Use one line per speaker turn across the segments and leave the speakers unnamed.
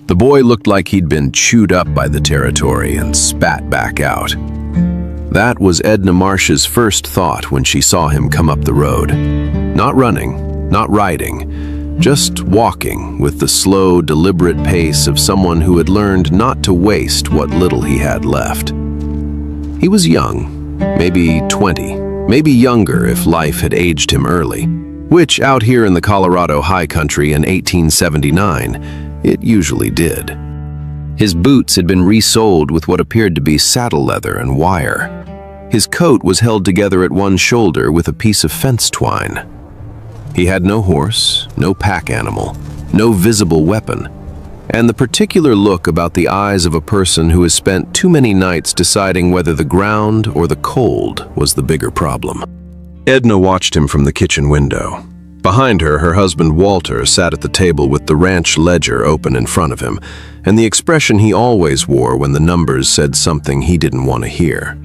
The boy looked like he'd been chewed up by the territory and spat back out. That was Edna Marsh's first thought when she saw him come up the road. Not running, not riding, just walking with the slow, deliberate pace of someone who had learned not to waste what little he had left. He was young, maybe 20, maybe younger if life had aged him early, which out here in the Colorado high country in 1879, it usually did. His boots had been resoled with what appeared to be saddle leather and wire. His coat was held together at one shoulder with a piece of fence twine. He had no horse, no pack animal, no visible weapon, and the particular look about the eyes of a person who has spent too many nights deciding whether the ground or the cold was the bigger problem. Edna watched him from the kitchen window. Behind her, her husband Walter sat at the table with the ranch ledger open in front of him, and the expression he always wore when the numbers said something he didn't want to hear,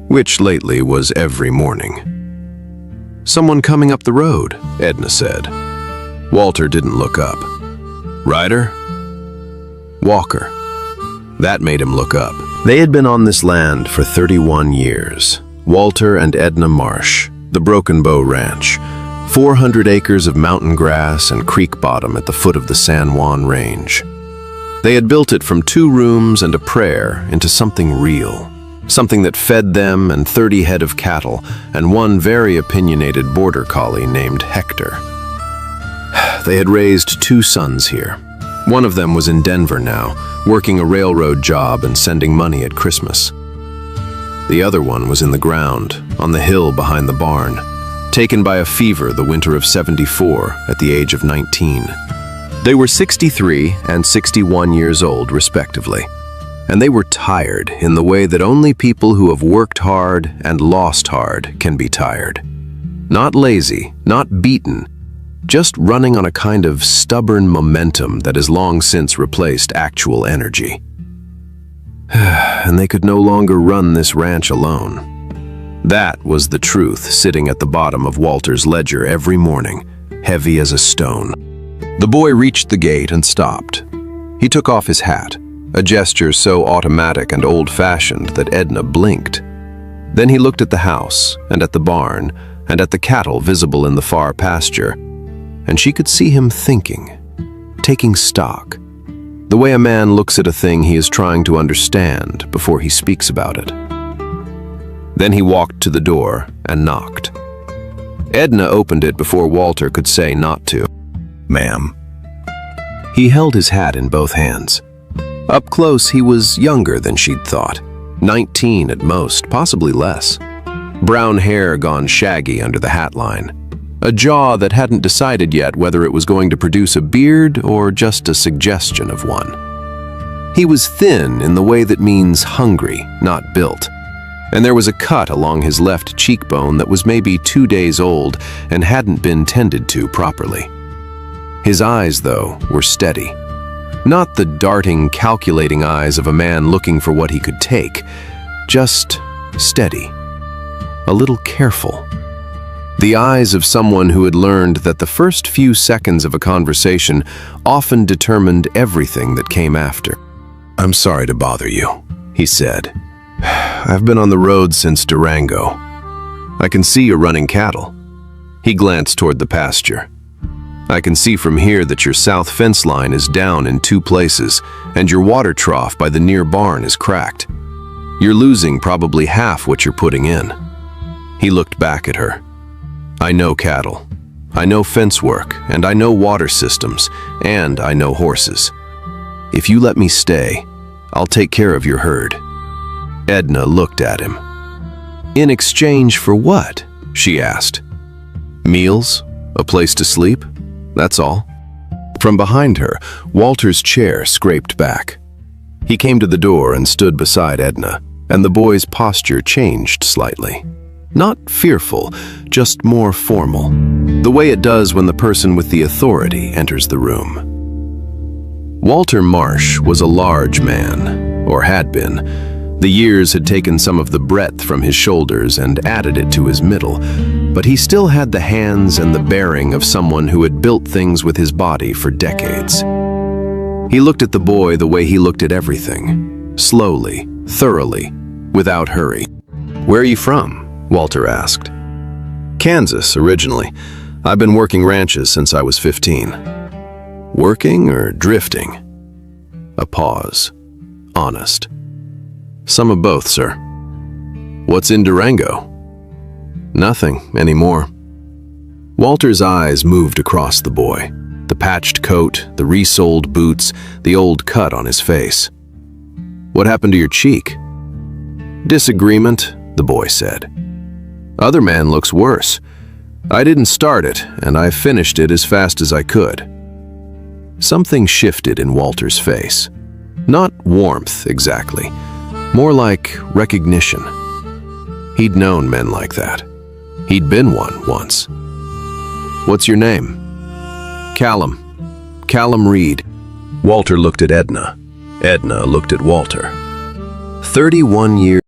which lately was every morning. "Someone coming up the road," Edna said. Walter didn't look up. "Rider?" "Walker." That made him look up. They had been on this land for 31 years. Walter and Edna Marsh, the Broken Bow Ranch, 400 acres of mountain grass and creek bottom at the foot of the San Juan Range. They had built it from 2 rooms and a prayer into something real, something that fed them and 30 head of cattle and one very opinionated border collie named Hector. They had raised 2 sons here. One of them was in Denver now, working a railroad job and sending money at Christmas. The other one was in the ground, on the hill behind the barn, taken by a fever the winter of '74 at the age of 19. They were 63 and 61 years old, respectively, and they were tired in the way that only people who have worked hard and lost hard can be tired. Not lazy, not beaten, just running on a kind of stubborn momentum that has long since replaced actual energy. And they could no longer run this ranch alone. That was the truth sitting at the bottom of Walter's ledger every morning, heavy as a stone. The boy reached the gate and stopped. He took off his hat, a gesture so automatic and old-fashioned that Edna blinked. Then he looked at the house and at the barn and at the cattle visible in the far pasture, and she could see him thinking, taking stock, the way a man looks at a thing he is trying to understand before he speaks about it. Then he walked to the door and knocked. Edna opened it before Walter could say not to. "Ma'am." He held his hat in both hands. Up close, he was younger than she'd thought, 19 at most, possibly less. Brown hair gone shaggy under the hat line. A jaw that hadn't decided yet whether it was going to produce a beard or just a suggestion of one. He was thin in the way that means hungry, not built. And there was a cut along his left cheekbone that was maybe 2 days old and hadn't been tended to properly. His eyes, though, were steady. Not the darting, calculating eyes of a man looking for what he could take, just steady, a little careful. The eyes of someone who had learned that the first few seconds of a conversation often determined everything that came after. "I'm sorry to bother you," he said. "I've been on the road since Durango. I can see you're running cattle." He glanced toward the pasture. "I can see from here that your south fence line is down in 2 places, and your water trough by the near barn is cracked. You're losing probably half what you're putting in." He looked back at her. "I know cattle. I know fence work, and I know water systems, and I know horses. If you let me stay, I'll take care of your herd." Edna looked at him. "In exchange for what?" she asked. "Meals, a place to sleep, that's all." From behind her, Walter's chair scraped back. He came to the door and stood beside Edna, and the boy's posture changed slightly. Not fearful, just more formal, the way it does when the person with the authority enters the room. Walter Marsh was a large man, or had been. The years had taken some of the breadth from his shoulders and added it to his middle, but he still had the hands and the bearing of someone who had built things with his body for decades. He looked at the boy the way he looked at everything. Slowly, thoroughly, without hurry. "Where are you from?" Walter asked. "Kansas, originally. I've been working ranches since I was 15. "Working or drifting?" A pause. Honest. "Some of both, sir." "What's in Durango?" "Nothing anymore." Walter's eyes moved across the boy. The patched coat, the resoled boots, the old cut on his face. "What happened to your cheek?" "Disagreement," the boy said. "Other man looks worse. I didn't start it, and I finished it as fast as I could." Something shifted in Walter's face. Not warmth, exactly. More like recognition. He'd known men like that. He'd been one once. "What's your name?" "Callum. Callum Reed." Walter looked at Edna. Edna looked at Walter. 31 years